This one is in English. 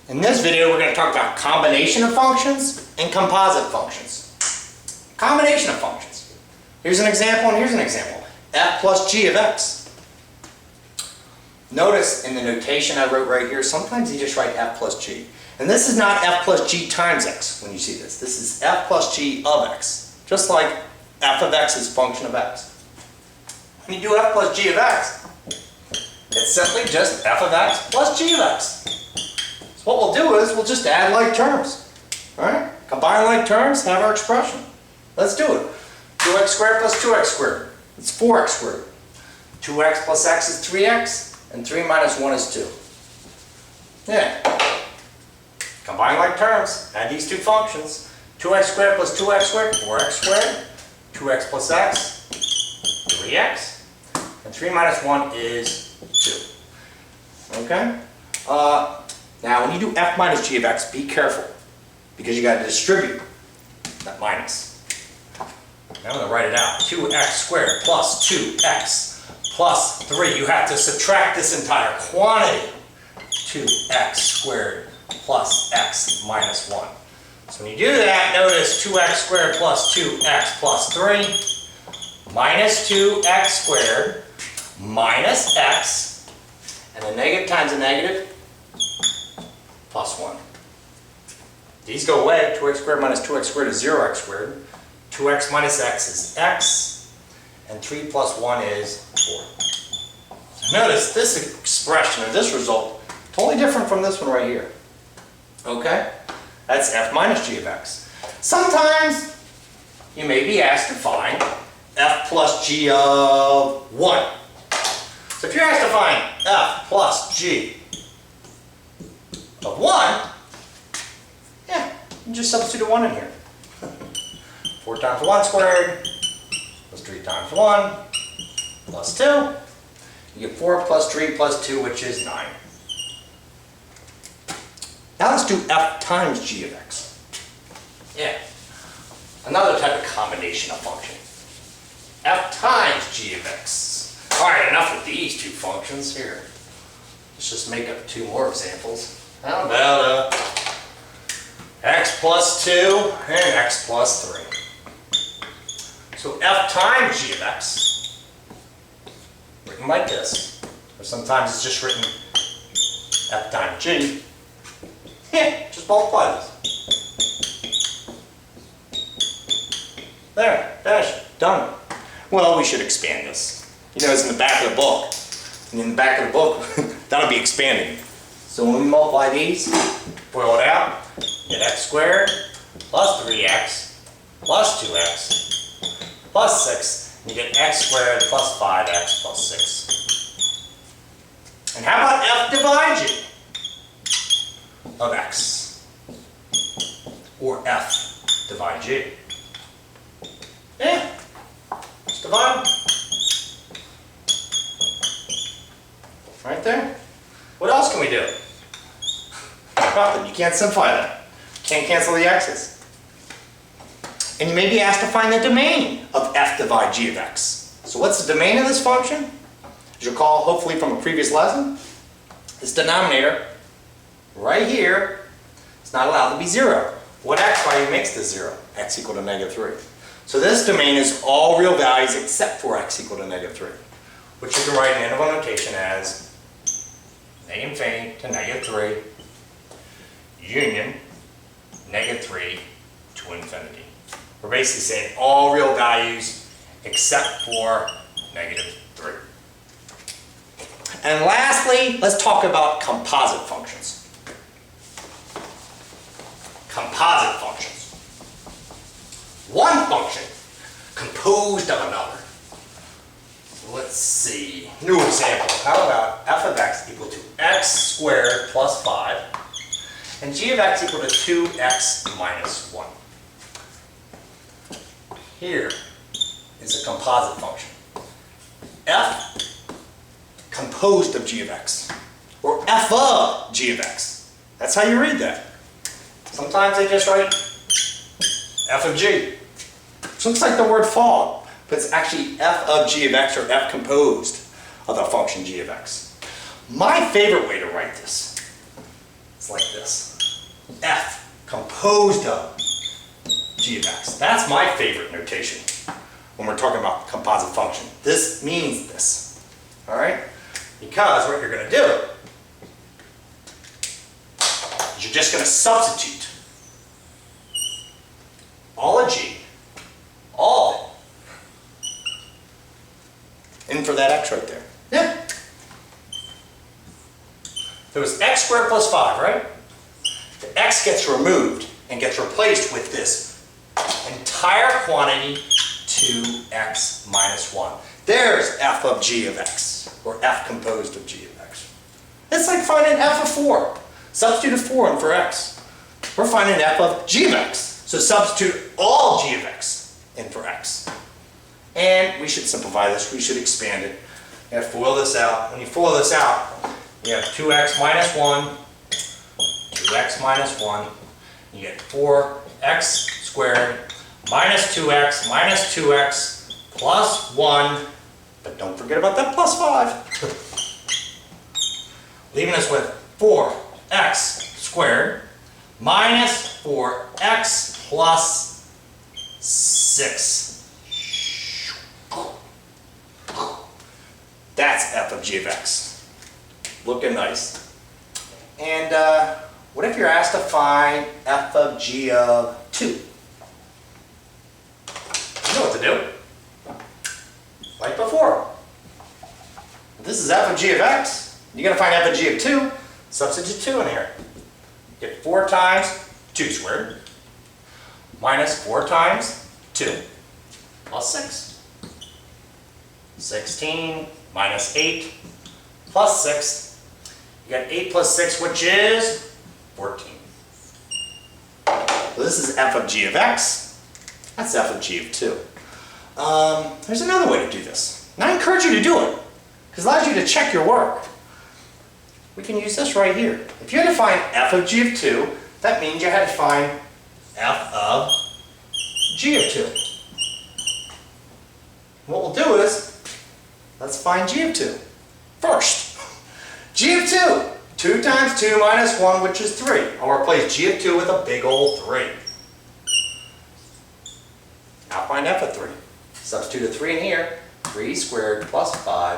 In this video, we're going to talk about combination of functions and composite functions. Combination of functions. Here's an example and here's an example. F plus g of x. Notice in the notation I wrote right here, sometimes you just write f plus g. And this is not f plus g times x when you see this. This is f plus g of x. Just like f of x is a function of x. When you do f plus g of x, it's simply just f of x plus g of x. So what we'll do is we'll just add like terms. Alright? Combine like terms, have our expression. Let's do it. 2x squared plus 2x squared. It's 4x squared. 2x plus x is 3x, and 3 minus 1 is 2. Yeah. Combine like terms, add these two functions. 2x squared plus 2x squared, 4x squared. 2x plus x, 3x. And 3 minus 1 is 2. Okay? Now, when you do f minus g of x, be careful, because you got to distribute that minus. Now I'm going to write it out. 2x squared plus 2x plus 3. You have to subtract this entire quantity. 2x squared plus x minus 1. So when you do that, notice 2x squared plus 2x plus 3 minus 2x squared minus x, and a negative times a negative, plus 1. These go away. 2x squared minus 2x squared is 0x squared. 2x minus x is x. And 3 plus 1 is 4. So notice this expression, or this result, totally different from this one right here. Okay? That's f minus g of x. Sometimes you may be asked to find f plus g of 1. So if you're asked to find f plus g of 1, yeah, you just substitute a 1 in here. 4 times 1 squared plus 3 times 1 plus 2. You get 4 plus 3 plus 2, which is 9. Now let's do f times g of x. Yeah, another type of combination of function. F times g of x. All right, enough with these two functions here. Let's just make up 2 more examples. How about x plus 2 and x plus 3. So f times g of x, written like this, or sometimes it's just written f times g. Yeah, just multiply this. There, finished, done. Well, we should expand this. You know, it's in the back of the book. And in the back of the book, that'll be expanding. So when we multiply these, boil it out, get x squared plus 3x plus 2x plus 6, and you get x squared plus 5x plus 6. And how about f divide g of x? Or f divide g? Yeah, just divide. Right there. What else can we do? Nothing. You can't simplify that. Can't cancel the x's. And you may be asked to find the domain of f divide g of x. So what's the domain of this function? As you recall, hopefully from a previous lesson, this denominator right here is not allowed to be 0. What x value makes this 0? X equal to negative 3. So this domain is all real values except for x equal to negative 3, which you can write in interval notation as negative infinity to negative 3 union negative 3 to infinity. We're basically saying all real values except for negative 3. And lastly, let's talk about composite functions. Composite functions. One function composed of another. Let's see. New example. How about f of x equal to x squared plus 5 and g of x equal to 2x minus 1. Here is a composite function. F composed of g of x, or f of g of x. That's how you read that. Sometimes they just write f of g. It looks like the word fog, but it's actually f of g of x, or f composed of the function g of x. My favorite way to write this is It's like this. F composed of g of x. That's my favorite notation when we're talking about composite function. This means this, all right? Because what you're going to do is you're just going to substitute all of g, all of it, in for that x right there. Yeah. There was x squared plus 5, right? The x gets removed and gets replaced with this entire quantity 2x minus 1. There's f of g of x, or f composed of g of x. It's like finding f of 4. Substitute a 4 in for x. We're finding f of g of x. So substitute all g of x in for x. And we should simplify this. We should expand it. You have to FOIL this out. When you FOIL this out, you have 2x minus 1, 2x minus 1. You get 4x squared minus 2x plus 1. But don't forget about that plus 5. Leaving us with 4x squared minus 4x plus 6. That's f of g of x. Looking nice. And what if you're asked to find f of g of 2? You know what to do. Like before. This is f of g of x. You're going to find f of g of 2. Substitute 2 in here. Get 4 times 2 squared minus 4 times 2 plus 6. 16 minus 8 plus 6. You got 8 plus 6, which is 14. So this is f of g of x. That's f of g of 2. There's another way to do this. And I encourage you to do it, because it allows you to check your work. We can use this right here. If you had to find f of g of 2, that means you had to find f of g of 2. What we'll do is, let's find g of 2 first. G of 2. 2 times 2 minus 1, which is 3. I'll replace g of 2 with a big old 3. Now find f of 3. Substitute a 3 in here. 3 squared plus 5